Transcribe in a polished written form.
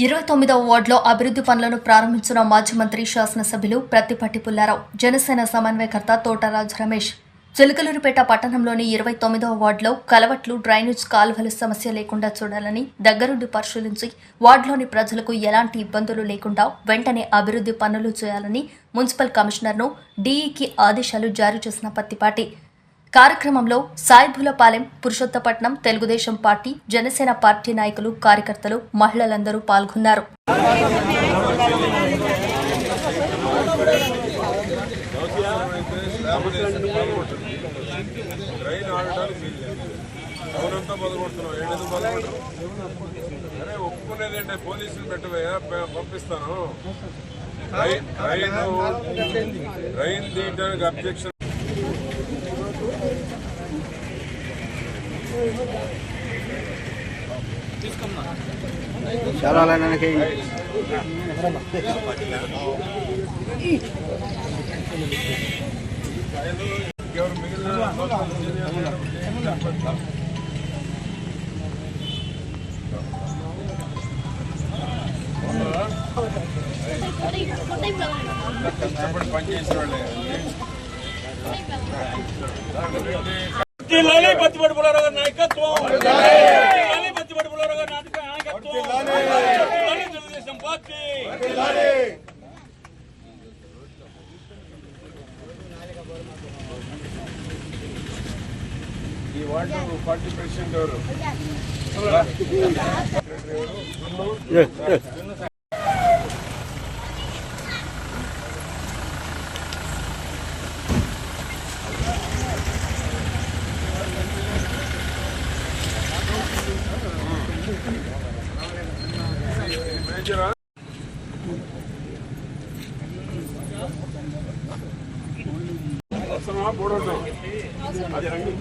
29వ వార్డులో అభివృద్ధి పనులను ప్రారంభించిన మాజీ మంత్రి శాసనసభ్యులు ప్రత్తిపాటి పుల్లారావు, జనసేన సమన్వయకర్త తోటరాజు రమేష్. చిలకలూరిపేట పట్టణంలోని 29వ వార్డులో కలవట్లు, డ్రైనేజ్ కాలువల సమస్య లేకుండా చూడాలని దగ్గరుండి పరిశీలించి వార్డులోని ప్రజలకు ఎలాంటి ఇబ్బందులు లేకుండా వెంటనే అభివృద్ధి పనులు చేయాలని మున్సిపల్ కమిషనర్ను డీఈకి ఆదేశాలు జారీ చేసిన ప్రత్తిపాటి. కార్యక్రమంలో సాయిబులపాలెం, పురుషోత్తపట్నం, తెలుగుదేశం పార్టీ, జనసేన పార్టీ నాయకులు, కార్యకర్తలు, మహిళలందరూ పాల్గొన్నారు. చాలా అలాగే పత్తిపాటి పుల్లారావు నాయకత్వం, పత్తిపాటి పుల్లారావు నాయకత్వం, తెలుగుదేశం పార్టీ. ఈ వార్డు 40% ఎవరు? బోర్డు అది రండి.